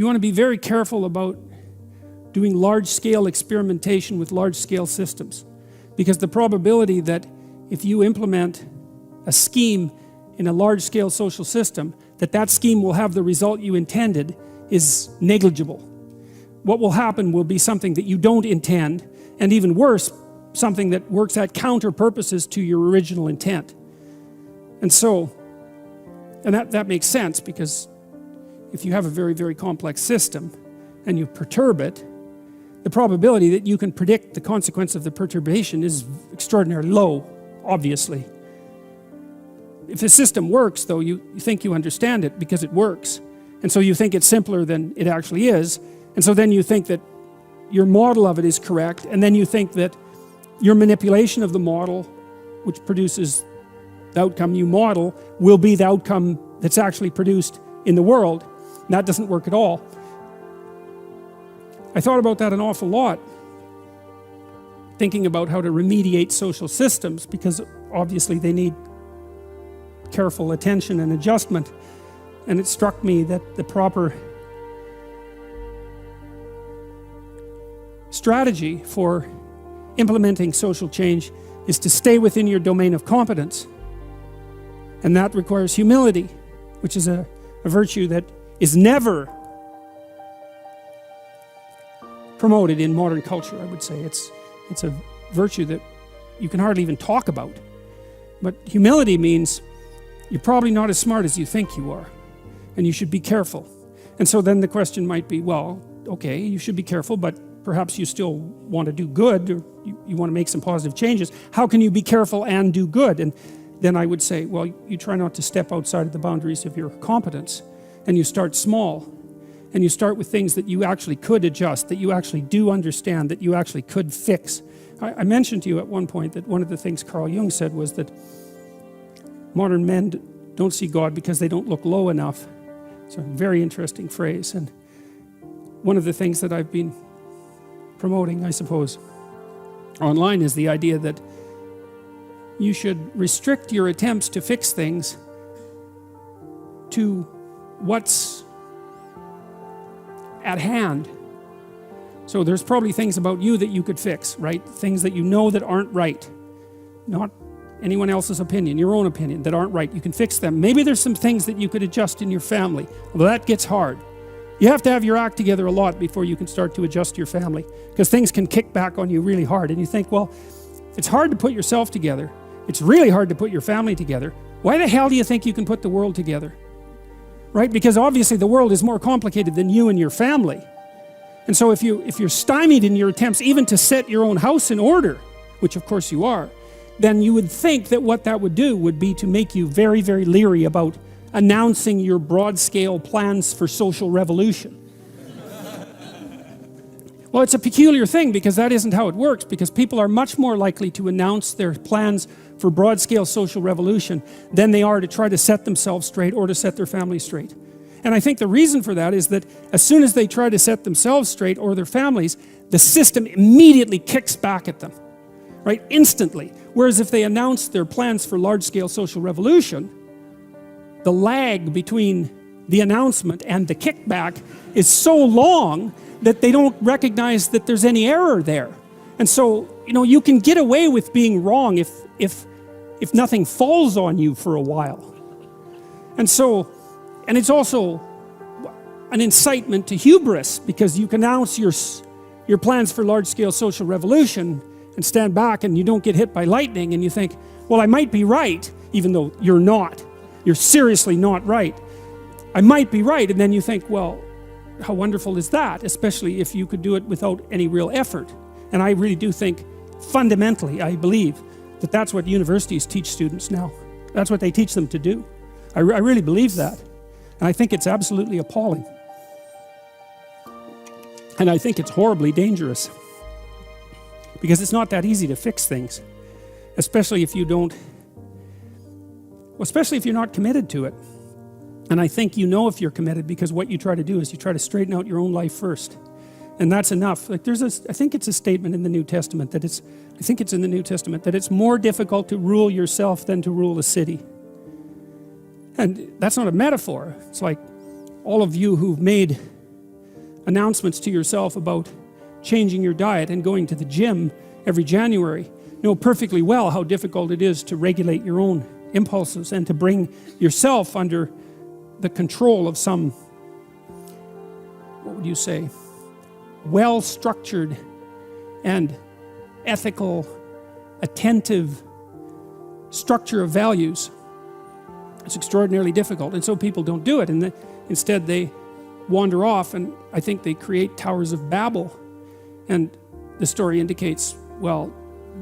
you want to be very careful about doing large-scale experimentation with large-scale systems, because the probability that if you implement a scheme in a large-scale social system, that scheme will have the result you intended is negligible. What will happen will be something that you don't intend, and even worse, something that works at counter purposes to your original intent. And that makes sense, because if you have a very, very complex system and you perturb it, the probability that you can predict the consequence of the perturbation is extraordinarily low, obviously. If the system works, though, you think you understand it because it works. And so you think it's simpler than it actually is. And so then you think that your model of it is correct. And then you think that your manipulation of the model, which produces the outcome you model, will be the outcome that's actually produced in the world. And that doesn't work at all. I thought about that an awful lot, thinking about how to remediate social systems, because obviously they need careful attention and adjustment. And it struck me that the proper strategy for implementing social change is to stay within your domain of competence. And that requires humility, which is a virtue that is never promoted in modern culture, I would say. It's a virtue that you can hardly even talk about. But humility means you're probably not as smart as you think you are, and you should be careful. And so then the question might be, well, okay, you should be careful, but perhaps you still want to do good, or you want to make some positive changes. How can you be careful and do good? And then I would say, well, you try not to step outside of the boundaries of your competence, and you start small. And you start with things that you actually could adjust, that you actually do understand, that you actually could fix. I mentioned to you at one point that one of the things Carl Jung said was that modern men don't see God because they don't look low enough. It's a very interesting phrase. And one of the things that I've been promoting, I suppose, online is the idea that you should restrict your attempts to fix things to what's at hand. So there's probably things about you that you could fix, right? Things that you know that aren't right. Not anyone else's opinion, your own opinion, that aren't right. You can fix them. Maybe there's some things that you could adjust in your family. Well, that gets hard. You have to have your act together a lot before you can start to adjust your family, because things can kick back on you really hard. And you think, well, it's hard to put yourself together. It's really hard to put your family together. Why the hell do you think you can put the world together? Right? Because obviously the world is more complicated than you and your family. And so if you're stymied in your attempts even to set your own house in order, which of course you are, then you would think that what that would do would be to make you very, very leery about announcing your broad-scale plans for social revolution. Well, it's a peculiar thing, because that isn't how it works, because people are much more likely to announce their plans for broad-scale social revolution than they are to try to set themselves straight or to set their family straight. And I think the reason for that is that as soon as they try to set themselves straight or their families, the system immediately kicks back at them, right? Instantly. Whereas if they announce their plans for large-scale social revolution, the lag between the announcement and the kickback is so long that they don't recognize that there's any error there. And so, you can get away with being wrong if nothing falls on you for a while. And it's also an incitement to hubris, because you can announce your plans for large-scale social revolution and stand back and you don't get hit by lightning, and you think, well, I might be right, even though you're not. You're seriously not right. I might be right, and then you think, well, how wonderful is that, especially if you could do it without any real effort. And I really do think, fundamentally, I believe that that's what universities teach students now. That's what they teach them to do. I really believe that. And I think it's absolutely appalling. And I think it's horribly dangerous, because it's not that easy to fix things, especially if you're not committed to it. And I think if you're committed, because what you try to do is you try to straighten out your own life first. And that's enough. Like I think it's a statement in the New Testament that it's more difficult to rule yourself than to rule a city. And that's not a metaphor. It's like all of you who've made announcements to yourself about changing your diet and going to the gym every January know perfectly well how difficult it is to regulate your own impulses and to bring yourself under the control of some, what would you say, well-structured and ethical, attentive structure of values. It's extraordinarily difficult, and so people don't do it, and instead they wander off, and I think they create towers of Babel. And the story indicates, well,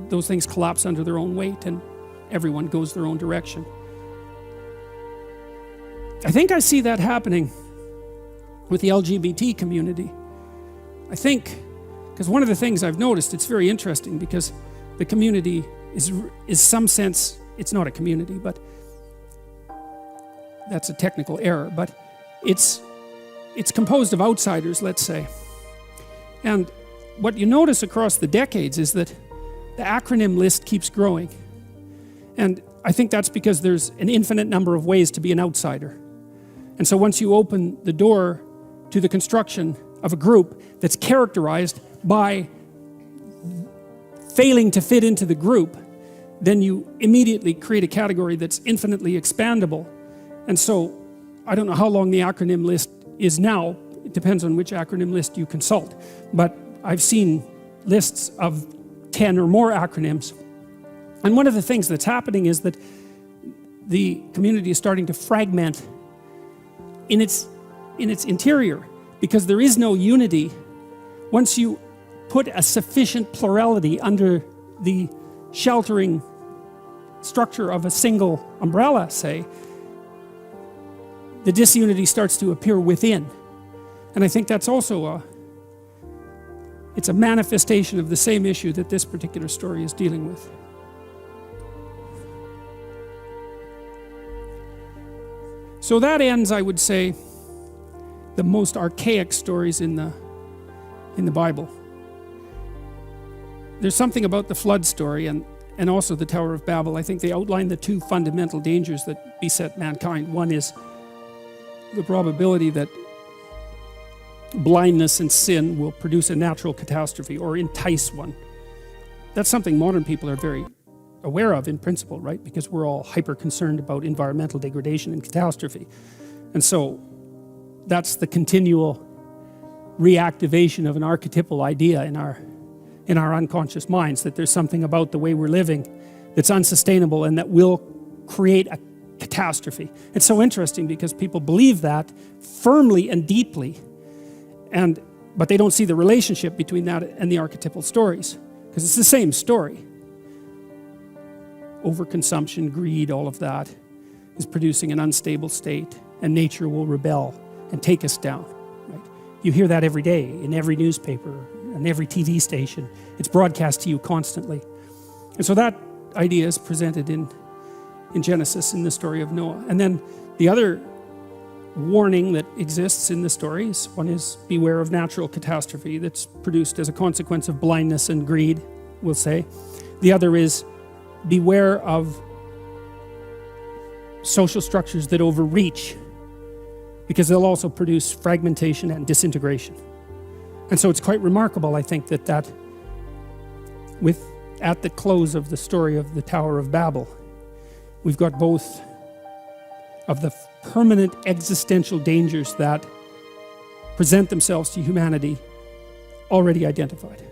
those things collapse under their own weight and everyone goes their own direction. I think I see that happening with the LGBT community. I think, because one of the things I've noticed, it's very interesting because the community is some sense, it's not a community, but that's a technical error, but it's composed of outsiders, let's say. And what you notice across the decades is that the acronym list keeps growing. And I think that's because there's an infinite number of ways to be an outsider. And so once you open the door to the construction of a group that's characterized by failing to fit into the group, then you immediately create a category that's infinitely expandable. And so I don't know how long the acronym list is now. It depends on which acronym list you consult. But I've seen lists of 10 or more acronyms. And one of the things that's happening is that the community is starting to fragment in its interior, because there is no unity. Once you put a sufficient plurality under the sheltering structure of a single umbrella, say, the disunity starts to appear within. And I think that's also it's a manifestation of the same issue that this particular story is dealing with. So that ends, I would say, the most archaic stories in the Bible. There's something about the flood story and also the Tower of Babel. I think they outline the two fundamental dangers that beset mankind. One is the probability that blindness and sin will produce a natural catastrophe or entice one. That's something modern people are very aware of in principle, right? Because we're all hyper concerned about environmental degradation and catastrophe. And so that's the continual reactivation of an archetypal idea in our unconscious minds, that there's something about the way we're living that's unsustainable and that will create a catastrophe. It's so interesting because people believe that firmly and deeply, but they don't see the relationship between that and the archetypal stories, because it's the same story. Overconsumption, greed, all of that is producing an unstable state, and nature will rebel and take us down. Right? You hear that every day in every newspaper and every TV station. It's broadcast to you constantly. And so that idea is presented in Genesis in the story of Noah. And then the other warning that exists in the stories, one is beware of natural catastrophe that's produced as a consequence of blindness and greed, we'll say. The other is beware of social structures that overreach, because they'll also produce fragmentation and disintegration. And so it's quite remarkable, I think, that at the close of the story of the Tower of Babel, we've got both of the permanent existential dangers that present themselves to humanity already identified.